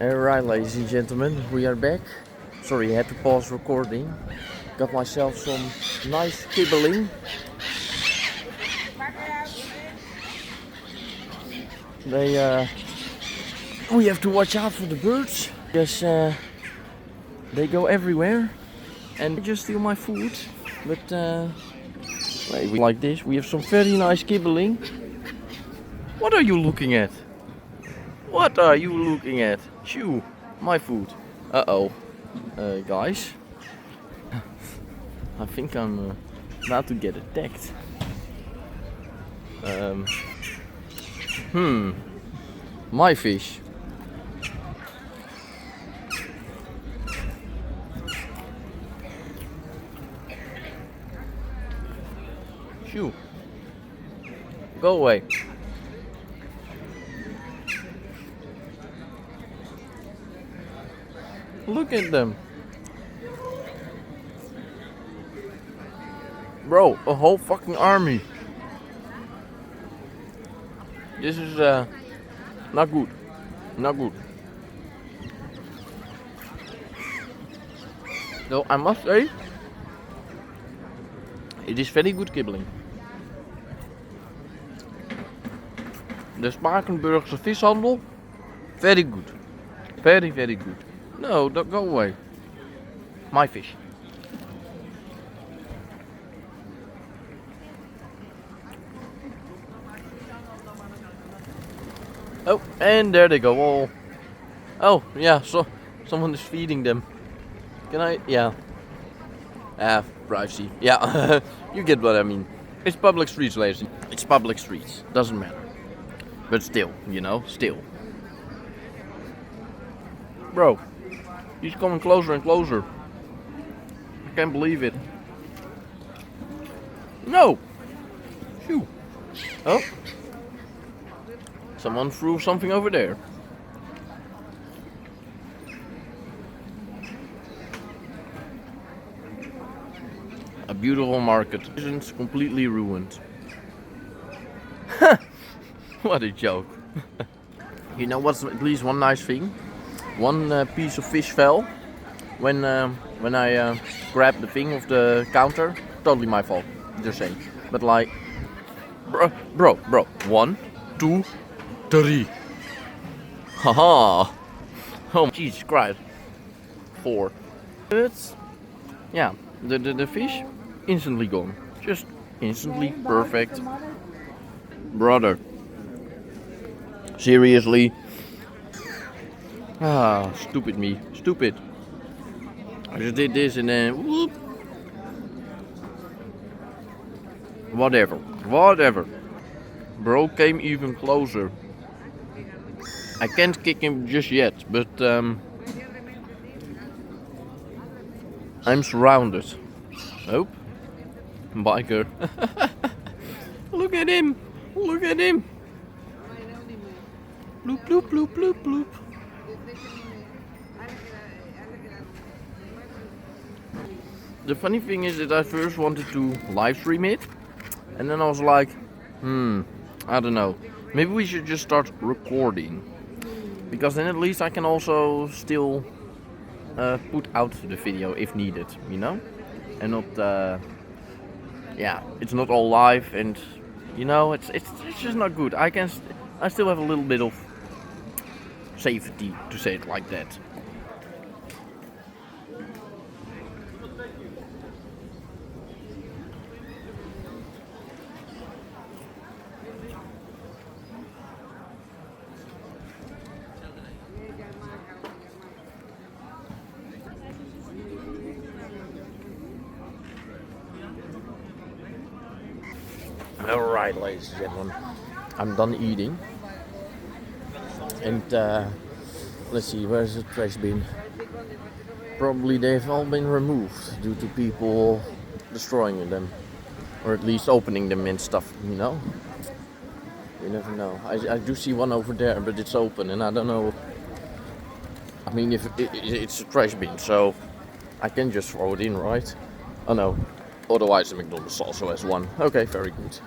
Alright, ladies and gentlemen, we are back. Sorry, I had to pause recording. Got myself some nice kibbeling. We have to watch out for the birds, because they go everywhere and they just steal my food. But like this, we have some very nice kibbeling. What are you looking at? What are you looking at? Shoo, my food. Uh-oh. Guys. I think I'm about to get attacked. My fish. Shoo. Go away. Look at them. Bro, a whole fucking army. This is not good. Not good. So I must say, it is very good kibbeling. De Spakenburgse vishandel, very good. Very, very good. No, don't go away. My fish. Oh, and there they go all. Oh, yeah, so someone is feeding them. Can I? Yeah. Privacy. Yeah, you get what I mean. It's public streets, ladies. It's public streets. Doesn't matter. But still, you know, still. Bro, he's coming closer and closer. I can't believe it. No! Phew. Oh. Someone threw something over there. A beautiful market isn't completely ruined. What a joke. You know what's at least one nice thing? One piece of fish fell when I grabbed the thing off the counter. Totally my fault, just saying. But like, bro, 1, 2, 3. Haha. Oh Jesus Christ. 4. But yeah, the fish instantly gone. Just instantly perfect. Brother. Seriously. Ah, stupid me. Stupid. I just did this and then whoop. Whatever. Bro came even closer. I can't kick him just yet, but I'm surrounded. Oh, biker. Look at him. Bloop, bloop, bloop, bloop, bloop. The funny thing is that I first wanted to live stream it, and then I was like, I don't know. Maybe we should just start recording, because then at least I can also still put out the video if needed, you know, and not, yeah, it's not all live, and you know, it's just not good. I still have a little bit of safety, to say it like that. Alright, ladies and gentlemen, I'm done eating. And let's see, where's the trash bin? Probably they've all been removed due to people destroying them, or at least opening them and stuff, you know? You never know. I do see one over there, but it's open and I don't know. I mean, if it's a trash bin, so I can just throw it in, right? Oh no, otherwise the McDonald's also has one. Okay, very good.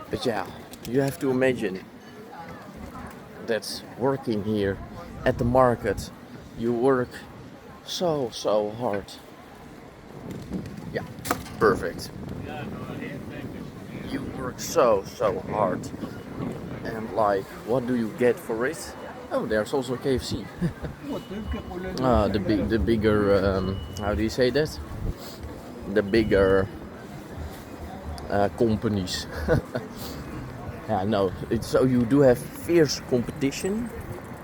But yeah, you have to imagine that's working here at the market, you work so hard. Yeah, perfect. You work so hard, and like, what do you get for it? Oh, there's also KFC. The bigger, how do you say that? The bigger companies. Yeah, no. So you do have fierce competition.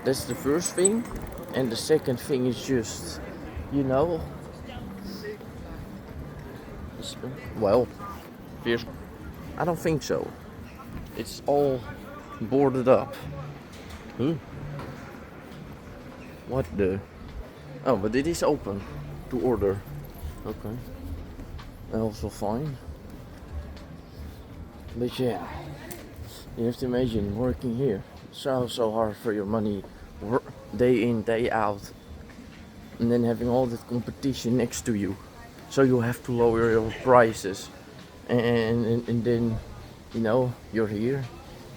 That's the first thing, and the second thing is just, you know, well, fierce. I don't think so. It's all boarded up. What the? Oh, but it is open to order. Okay. Also fine. But yeah, you have to imagine working here so hard for your money, day in, day out, and then having all that competition next to you. So you have to lower your prices. And then, you know, you're here,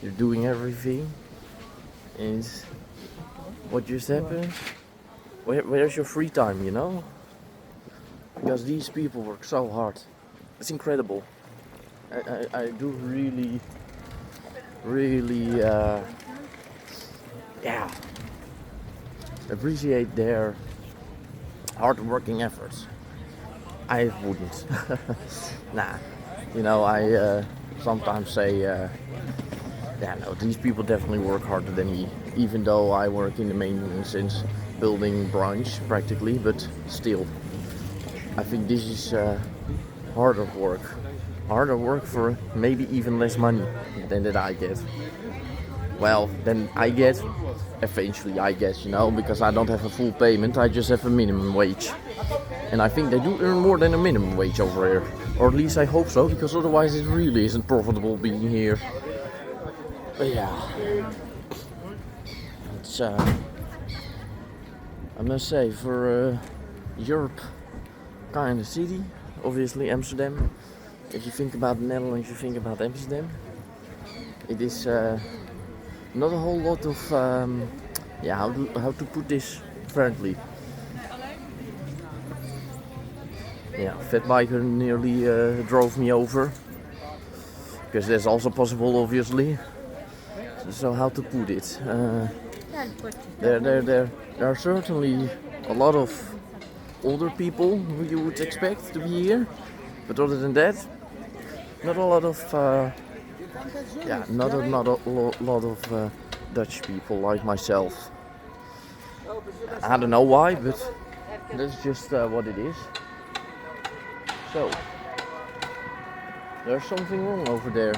you're doing everything, and what just happens? Where's your free time, you know? Because these people work so hard. It's incredible. I do really, yeah, appreciate their hard-working efforts. I wouldn't. Nah. You know, I sometimes say, yeah, no, these people definitely work harder than me. Even though I work in the maintenance building branch practically, but still, I think this is harder work. Harder work for maybe even less money than that I get. Well, then I get, eventually I guess, you know, because I don't have a full payment, I just have a minimum wage. And I think they do earn more than a minimum wage over here. Or at least I hope so, because otherwise it really isn't profitable being here. But yeah, it's, I must say, for Europe kind of city, obviously Amsterdam. If you think about the Netherlands, you think about Amsterdam. It is not a whole lot of, yeah, how to put this friendly. Yeah, fat biker nearly drove me over, because that's also possible, obviously. So how to put it? There are certainly a lot of older people who you would expect to be here, but other than that, not a lot of yeah, not a lot of Dutch people like myself. I don't know why, but that's just what it is. So, there's something wrong over there.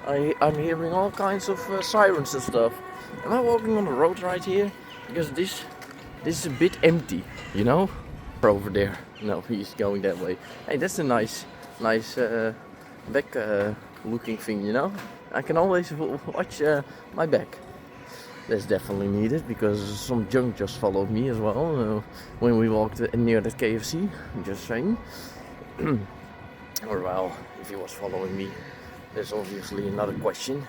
I'm hearing all kinds of sirens and stuff. Am I walking on the road right here? Because this is a bit empty, you know? Over there. No, he's going that way. Hey, that's a nice back looking thing, you know? I can always watch my back. That's definitely needed, because some junk just followed me as well when we walked near that KFC. Just saying. Or well, if he was following me, that's obviously another question.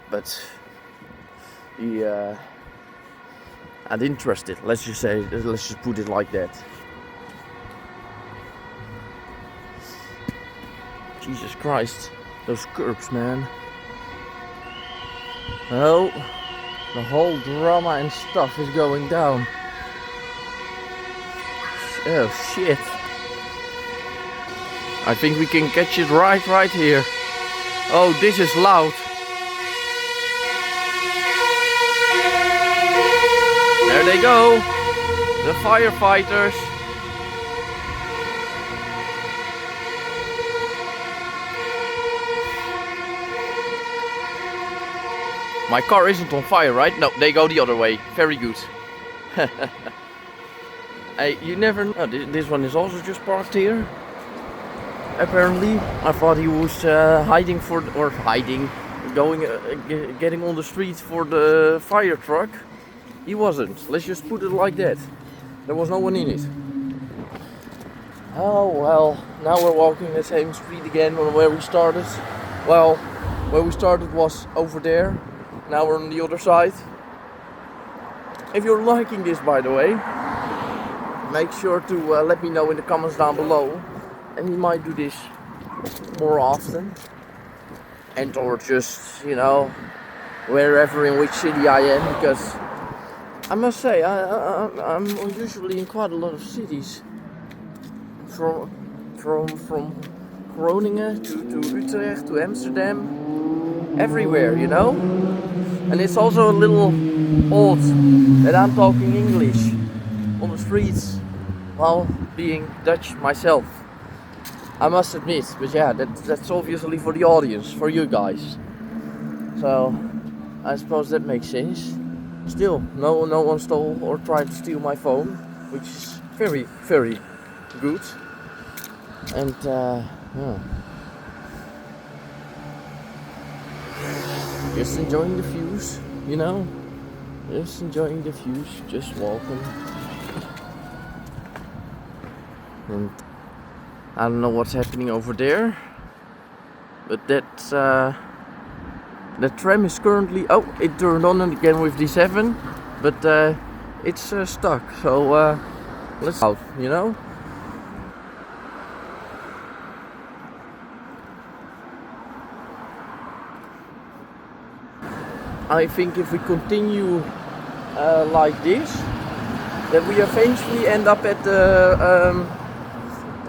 But he, I didn't trust it. Let's just put it like that. Jesus Christ, those curbs, man. Oh, the whole drama and stuff is going down. Oh shit. I think we can catch it right here. Oh, this is loud. There they go, the firefighters. My car isn't on fire, right? No, they go the other way. Very good. Hey, you never know. This one is also just parked here. Apparently, I thought he was hiding, getting on the street for the fire truck. He wasn't. Let's just put it like that. There was no one in it. Oh well, now we're walking the same street again on where we started. Well, where we started was over there. Now we're on the other side. If you're liking this, by the way, make sure to let me know in the comments down below, and we might do this more often, and or just, you know, wherever in which city I am, because I must say I'm usually in quite a lot of cities, from Groningen to Utrecht to Amsterdam, everywhere, you know. And it's also a little odd that I'm talking English on the streets while being Dutch myself, I must admit. But yeah, that's obviously for the audience, for you guys. So I suppose that makes sense. Still, no one stole or tried to steal my phone, which is very, very good. And yeah. Just enjoying the views, you know. Just enjoying the views, just walking. And I don't know what's happening over there, but that's the tram is currently, oh, it turned on again with D7, but it's stuck, so let's out, you know. I think if we continue like this, then we eventually end up at the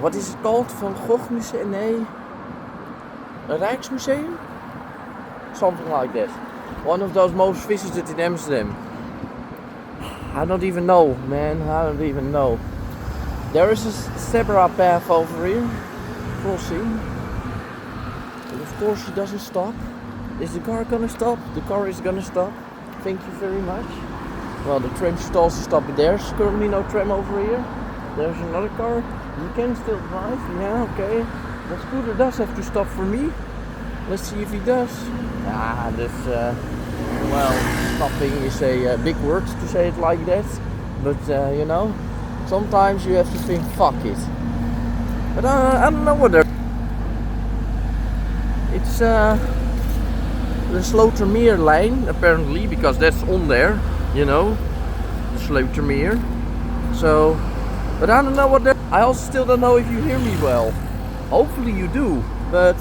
what is it called? Van Gogh Museum? Nee, Rijksmuseum? Something like that. One of those most visited in Amsterdam. I don't even know, man. I don't even know. There is a zebra path over here, crossing. And of course she doesn't stop. Is the car gonna stop? The car is gonna stop. Thank you very much. Well, the tram should also stop, but there's currently no tram over here. There's another car. You can still drive. Yeah, okay. The scooter does have to stop for me. Let's see if he does. Ah, that's well, stopping is a big word to say it like that. But you know, sometimes you have to think, fuck it. But I don't know what they're. It's the Slotermeer line, apparently, because that's on there, you know, the Slotermeer. So, but I don't know what that. I also still don't know if you hear me well. Hopefully you do, but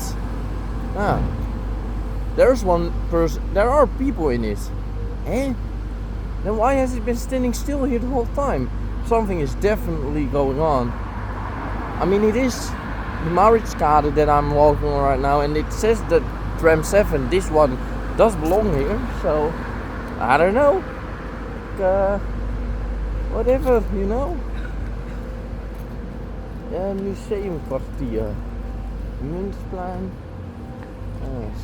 there's one person. There are people in it. Eh? Then why has it been standing still here the whole time? Something is definitely going on. I mean, it is the Mauritskade that I'm walking on right now, and it says that tram 7, this one, does belong here, so I don't know. Whatever, you know. Museumkwartier, Muntplein,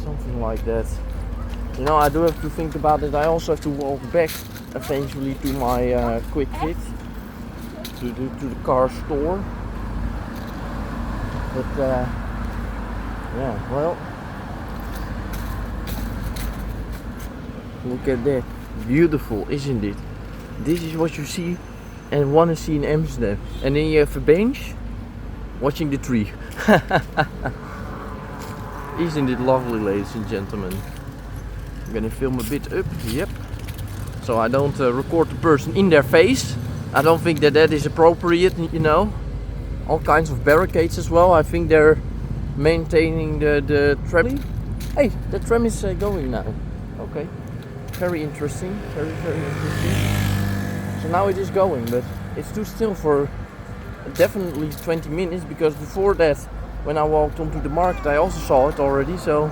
something like that. You know, I do have to think about it. I also have to walk back eventually to my quick fit, to the car store. But yeah, well, look at that, beautiful, isn't it? This is what you see and want to see in Amsterdam. And then you have a bench watching the tree. Isn't it lovely, ladies and gentlemen? I'm gonna film a bit up, yep. So I don't record the person in their face. I don't think that is appropriate, you know. All kinds of barricades as well. I think they're maintaining the tram. Hey, the tram is going now. Okay, very interesting, very interesting. So now it is going, but it's too still for definitely 20 minutes, because before that, when I walked onto the market, I also saw it already. So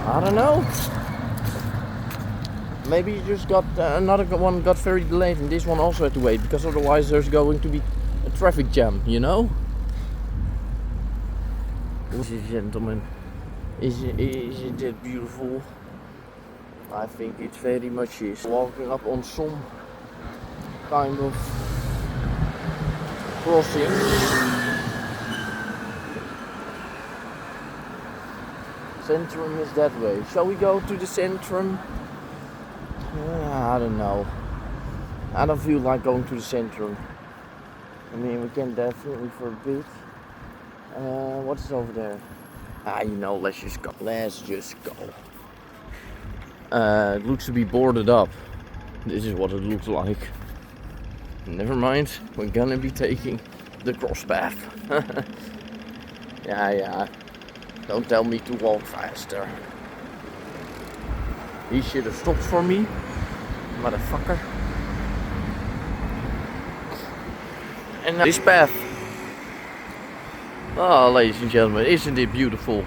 I don't know. Maybe you just got another one got very delayed, and this one also had to wait, because otherwise there's going to be a traffic jam, you know. Ladies and gentlemen, isn't it beautiful? I think it very much is. Walking up on some kind of crossing. Centrum is that way. Shall we go to the Centrum? I don't know. I don't feel like going to the Centrum. I mean, we can definitely for a bit. What is over there? You know, let's just go. Let's just go. It looks to be boarded up. this is what it looks like. Never mind, we're gonna be taking the cross path. Yeah. Don't tell me to walk faster. He should have stopped for me, motherfucker. And this path. Oh, ladies and gentlemen, isn't it beautiful?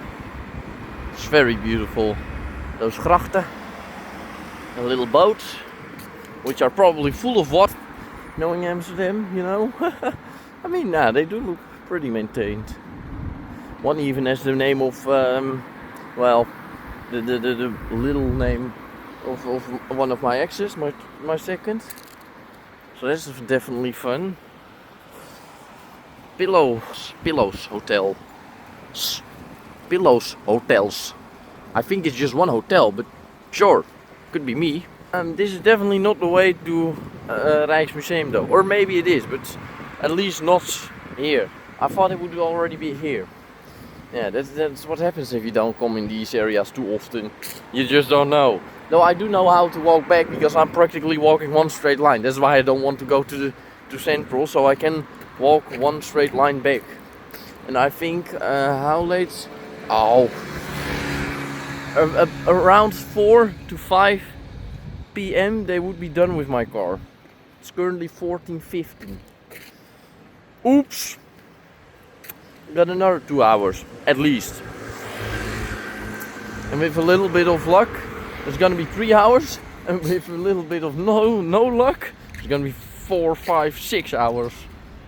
It's very beautiful. Those grachten and little boats, which are probably full of water. Knowing Amsterdam, you know. I mean, nah, they do look pretty maintained. One even has the name of, well, the little name of one of my exes, my second. So that's definitely fun. Pillows Hotel. Pillows Hotels. I think it's just one hotel, but sure, could be me. This is definitely not the way to Rijksmuseum though, or maybe it is, but at least not here. I thought it would already be here. Yeah, that's what happens if you don't come in these areas too often. You just don't know. Though I do know how to walk back because I'm practically walking one straight line. That's why I don't want to go to Central, so I can walk one straight line back. And I think how late? Oh, around 4 to 5 p.m. they would be done with my car. It's currently 14:15. Oops. Got another 2 hours at least. And with a little bit of luck, it's gonna be 3 hours. And with a little bit of no luck, it's gonna be 4, 5, 6 hours.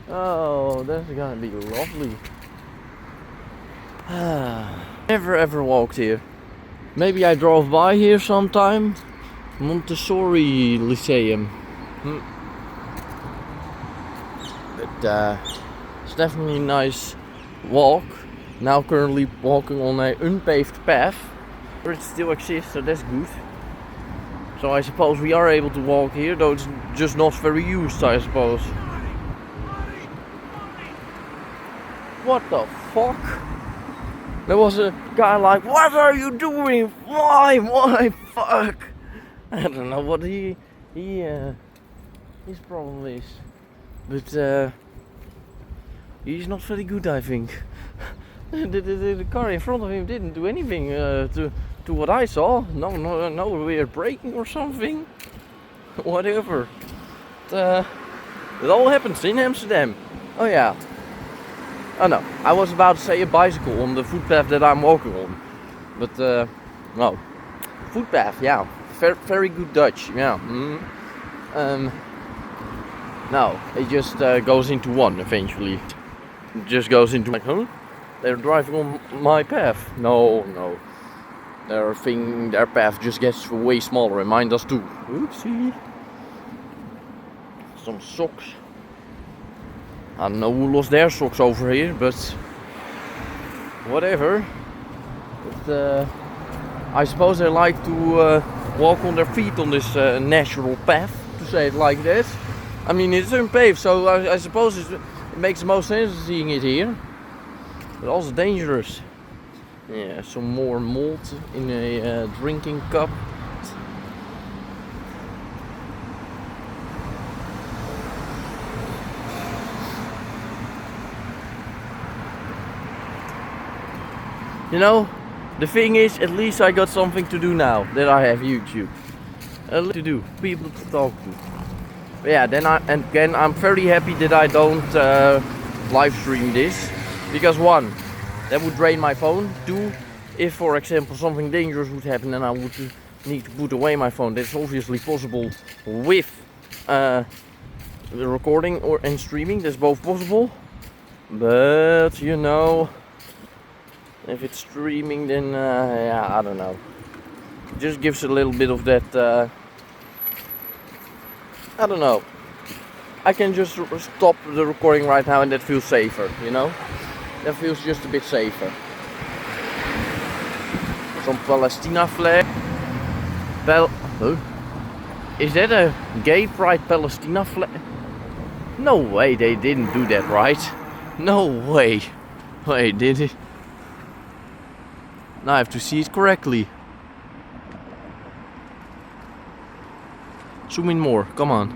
Oh, that's gonna be lovely. Never ever walked here. Maybe I drove by here sometime. Montessori Lyceum. But it's definitely a nice walk. Now currently walking on a unpaved path. But it still exists, so that's good. So I suppose we are able to walk here, though it's just not very used, I suppose. What the fuck? There was a guy like, what are you doing? Why, fuck? I don't know what his problem is. But he's not very good, I think. The car in front of him didn't do anything to what I saw. No weird braking or something. Whatever. It all happens in Amsterdam. Oh yeah. Oh no, I was about to say a bicycle on the footpath that I'm walking on. But no. Footpath, yeah. Very good Dutch, yeah. No, it just goes into one eventually. It just goes into like, huh? They're driving on my path. No. Their path just gets way smaller and mine does too. Oopsie. Some socks. I don't know who lost their socks over here, but whatever. But, I suppose they like to walk on their feet on this natural path, to say it like that. I mean, it's unpaved, so I suppose it makes the most sense seeing it here. But also dangerous. Yeah, some more malt in a drinking cup. You know, the thing is, at least I got something to do now that I have YouTube. To do, people to talk to. But yeah, then I'm very happy that I don't live stream this. Because one, that would drain my phone. Two, if for example something dangerous would happen and I would need to put away my phone, that's obviously possible with the recording and streaming. That's both possible. But you know, if it's streaming, then yeah, I don't know. It just gives a little bit of that. I don't know. I can just stop the recording right now, and that feels safer. You know, that feels just a bit safer. Some Palestina flag. Huh? Is that a gay pride Palestina flag? No way, they didn't do that, right? No way. Wait, did it? Now I have to see it correctly. Zoom in more, come on.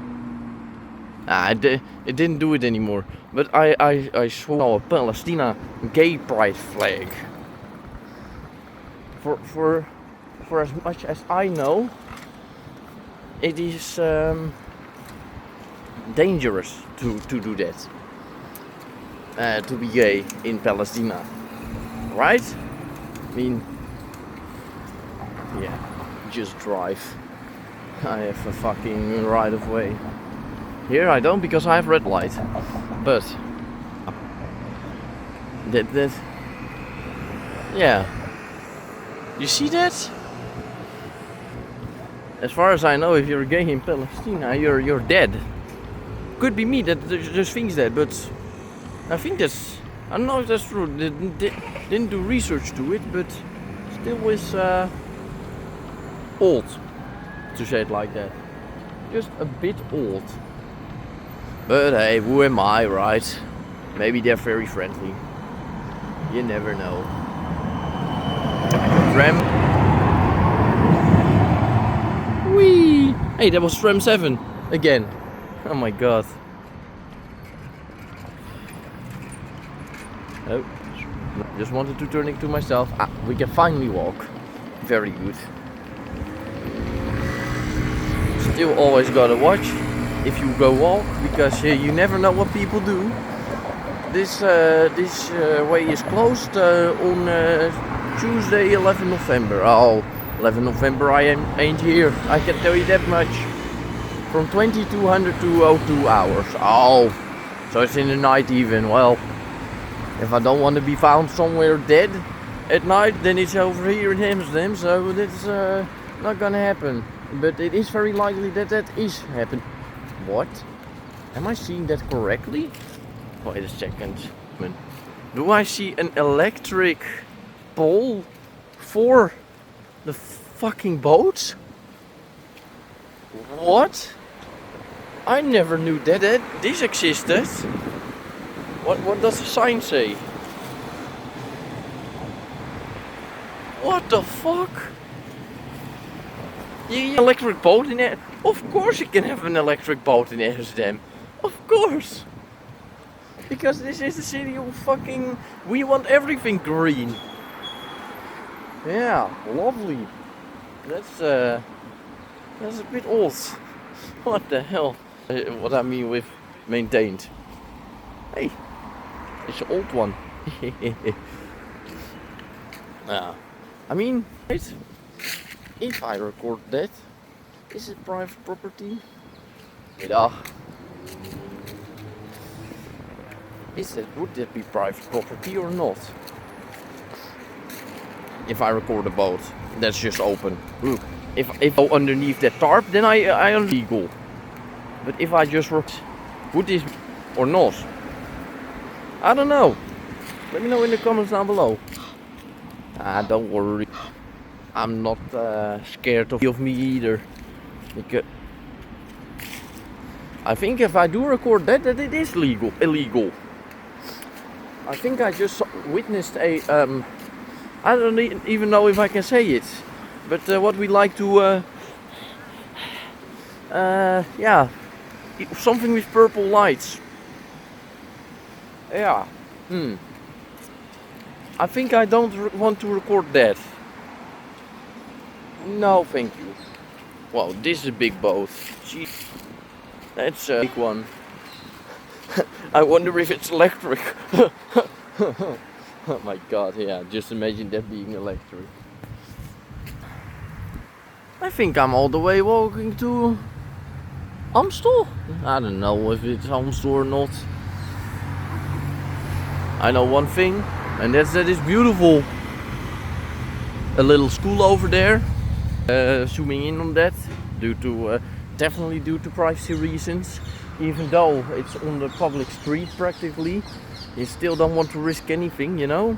It didn't do it anymore. But I saw a Palestina gay pride flag. For as much as I know, it is dangerous to do that. To be gay in Palestina, right? I mean, yeah, just drive. I have a fucking right of way. Here I don't, because I have red light. But that yeah. You see that? As far as I know, if you're gay in Palestina, you're dead. Could be me that just thinks that, but I think that's, I don't know if that's true. Didn't do research to it, but still is old to say it like that. Just a bit old. But hey, who am I, right? Maybe they're very friendly. You never know. Tram. Whee! Hey, that was tram 7 again. Oh my god. Oh, just wanted to turn it to myself. We can finally walk. Very good. Still always gotta watch if you go walk, because you never know what people do. This way is closed on Tuesday 11 November. Oh, 11 November I ain't here. I can tell you that much. From 2200 to 02 hours. Oh, so it's in the night even. Well, if I don't want to be found somewhere dead at night, then it's over here in Amsterdam, so that's not gonna happen. But it is very likely that that is happening. What? Am I seeing that correctly? Wait a second. Do I see an electric pole for the fucking boat? What? I never knew that this existed. What does the sign say? What the fuck? You electric boat in it? Of course you can have an electric boat in Amsterdam. Of course. Because this is the city of fucking... We want everything green. Yeah, lovely. That's a bit old. What the hell? What I mean with maintained. Hey, it's an old one. I mean, right? If I record that, is it private property? Yeah. Would that be private property or not? If I record a boat, that's just open. Look, if I go underneath that tarp, then I am legal. But if I just would this or not? I don't know. Let me know in the comments down below. Don't worry. I'm not scared of me either. Because I think if I do record that it is illegal. I think I just witnessed a I don't even know if I can say it, but what we like to yeah, something with purple lights. Yeah. I think I don't want to record that. No, thank you. Wow, this is a big boat. Jeez. That's a big one. I wonder if it's electric. Oh my god, yeah, just imagine that being electric. I think I'm all the way walking to Amstel. I don't know if it's Amstel or not. I know one thing, and that's that it's beautiful. A little school over there. Zooming in on that, definitely due to privacy reasons. Even though it's on the public street practically, you still don't want to risk anything, you know.